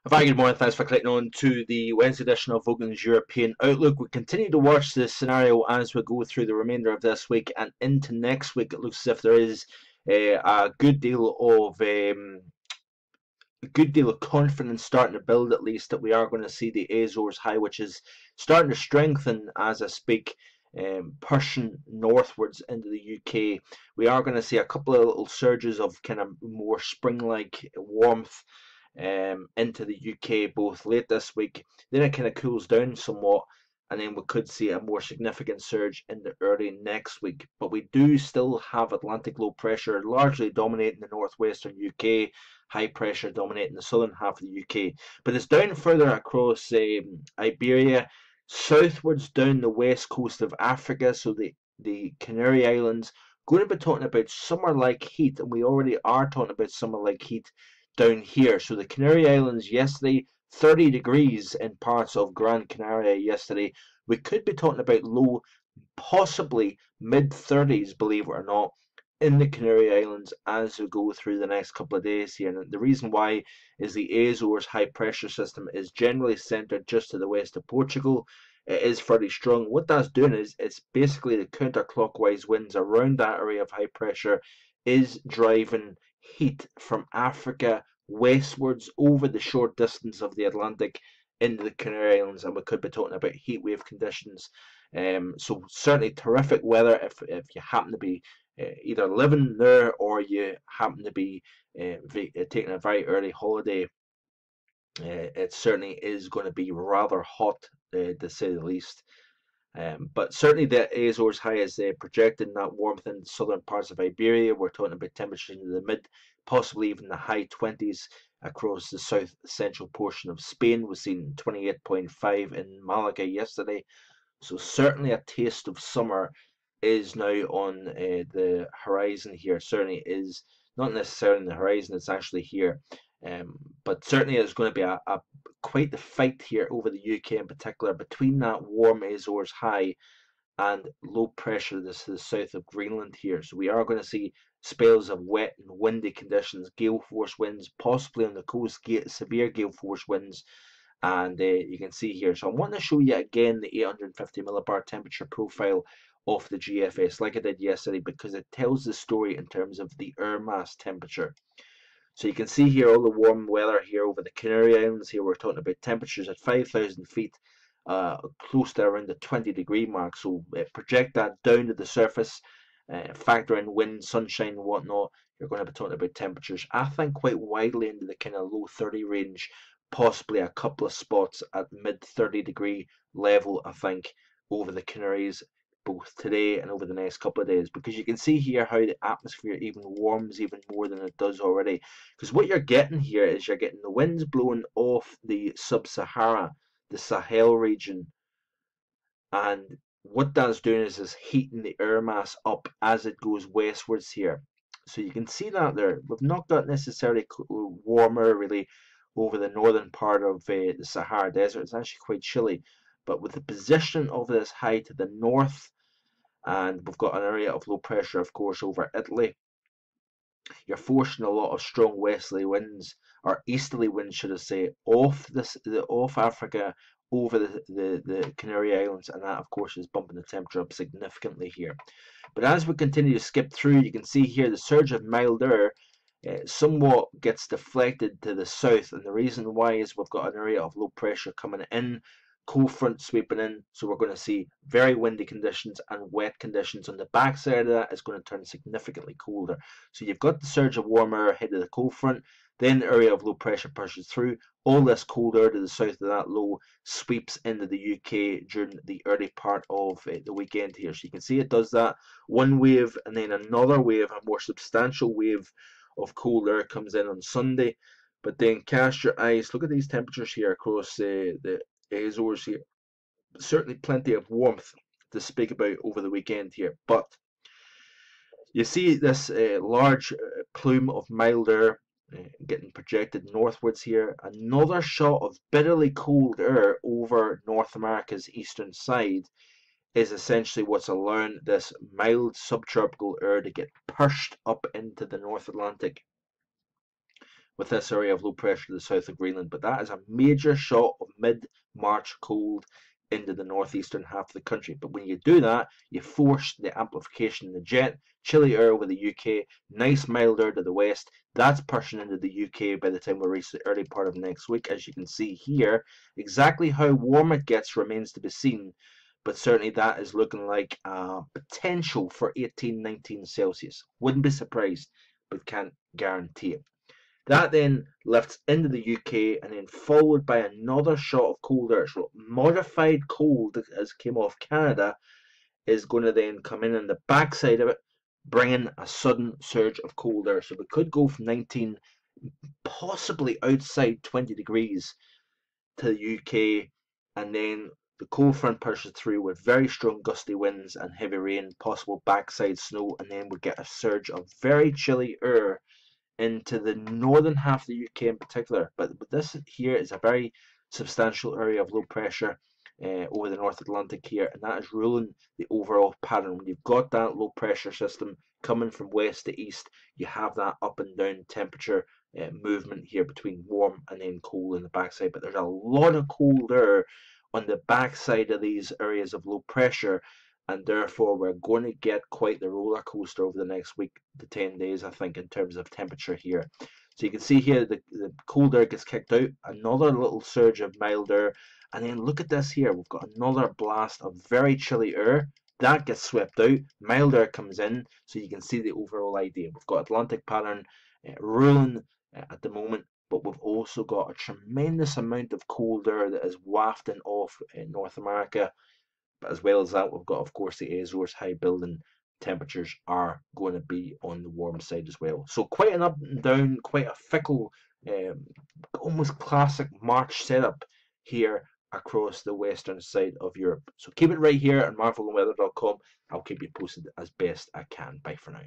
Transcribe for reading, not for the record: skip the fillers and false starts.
A very good morning, thanks for clicking on to the Wednesday edition of Vogan's European Outlook. We continue to watch this scenario as we go through the remainder of this week and into next week. It looks as if there is a good deal of confidence starting to build, at least, that we are going to see the Azores high, which is starting to strengthen as I speak, pushing northwards into the UK. We are going to see a couple of little surges of kind of more spring-like warmth into the UK both late this week. Then it kind of cools down somewhat, and then we could see a more significant surge in the early next week. But we do still have Atlantic low pressure largely dominating the northwestern UK, high pressure dominating the southern half of the UK. But it's down further across Iberia, southwards down the west coast of Africa, so the Canary Islands. Going to be talking about summer-like heat, and we already are talking about summer-like heat down here. So the Canary Islands yesterday, 30 degrees in parts of Gran Canaria yesterday. We could be talking about low, possibly mid-30s, believe it or not, in the Canary Islands as we go through the next couple of days here. And the reason why is the Azores high pressure system is generally centered just to the west of Portugal. It is fairly strong. What that's doing is it's basically the counterclockwise winds around that area of high pressure is driving heat from Africa westwards over the short distance of the Atlantic into the Canary Islands, and we could be talking about heat wave conditions. So certainly terrific weather if you happen to be either living there or you happen to be taking a very early holiday. It certainly is going to be rather hot, to say the least. But certainly the Azores high is projecting that warmth in the southern parts of Iberia. We're talking about temperatures in the mid, possibly even the high 20s across the south central portion of Spain. We've seen 28.5 in Malaga yesterday. So certainly a taste of summer is now on the horizon here. Certainly is not necessarily on the horizon, it's actually here. But certainly there's going to be a quite the fight here over the UK in particular between that warm Azores high and low pressure to the south of Greenland here. So we are going to see spells of wet and windy conditions, gale force winds, possibly on the coast, severe gale force winds. And you can see here. So I want to show you again the 850 millibar temperature profile of the GFS like I did yesterday, because it tells the story in terms of the air mass temperature. So you can see here all the warm weather here over the Canary Islands. Here we're talking about temperatures at 5,000 feet, close to around the 20-degree mark. So project that down to the surface, factor in wind, sunshine, and whatnot. You're going to be talking about temperatures, I think, quite widely into the kind of low 30 range, possibly a couple of spots at mid 30-degree level, I think, over the Canaries, both today and over the next couple of days, because you can see here how the atmosphere even warms even more than it does already. Because what you're getting here is you're getting the winds blowing off the sub-Sahara, the Sahel region, and what that's doing is heating the air mass up as it goes westwards here. So you can see that there. We've not got necessarily warmer really over the northern part of the Sahara Desert. It's actually quite chilly. But with the position of this high to the north, and we've got an area of low pressure, of course, over Italy, you're forcing a lot of strong westerly winds, or easterly winds, should I say, off Africa over the Canary Islands, and that, of course, is bumping the temperature up significantly here. But as we continue to skip through, you can see here the surge of mild air somewhat gets deflected to the south, and the reason why is we've got an area of low pressure coming in, cold front sweeping in, so we're going to see very windy conditions and wet conditions. On the backside of that is going to turn significantly colder. So you've got the surge of warm air ahead of the cold front, then the area of low pressure pushes through. All this cold air to the south of that low sweeps into the UK during the early part of the weekend here. So you can see it does that. One wave and then another wave, a more substantial wave of cold air comes in on Sunday. But then cast your eyes, look at these temperatures here across the Azores here. Certainly plenty of warmth to speak about over the weekend here. But you see this large plume of mild air getting projected northwards here. Another shot of bitterly cold air over North America's eastern side is essentially what's allowing this mild subtropical air to get pushed up into the North Atlantic. with this area of low pressure to the south of Greenland, but that is a major shot of mid-March cold into the northeastern half of the country. But when you do that, you force the amplification in the jet, chilly air over the UK, nice mild air to the west. That's pushing into the UK by the time we reach the early part of next week. As you can see here, exactly how warm it gets remains to be seen, but certainly that is looking like potential for 18, 19 Celsius. Wouldn't be surprised, but can't guarantee it. That then lifts into the UK and then followed by another shot of cold air. So modified cold as came off Canada is going to then come in on the backside of it, bringing a sudden surge of cold air. So we could go from 19, possibly outside 20 degrees to the UK, and then the cold front pushes through with very strong gusty winds and heavy rain, possible backside snow, and then we get a surge of very chilly air into the northern half of the UK in particular. But this here is a very substantial area of low pressure over the North Atlantic here, and that is ruling the overall pattern. When you've got that low pressure system coming from west to east, you have that up and down temperature movement here between warm and then cold in the backside. But there's a lot of cold air on the backside of these areas of low pressure, and therefore we're going to get quite the roller coaster over the next week to 10 days, I think, in terms of temperature here. So you can see here the cold air gets kicked out, another little surge of mild air, and then look at this here. We've got another blast of very chilly air. That gets swept out, mild air comes in, so you can see the overall idea. We've got Atlantic pattern ruling at the moment, but we've also got a tremendous amount of cold air that is wafting off North America. But as well as that, we've got, of course, the Azores high building temperatures are going to be on the warm side as well. So quite an up and down, quite a fickle, almost classic March setup here across the western side of Europe. So keep it right here on marvelandweather.com. I'll keep you posted as best I can. Bye for now.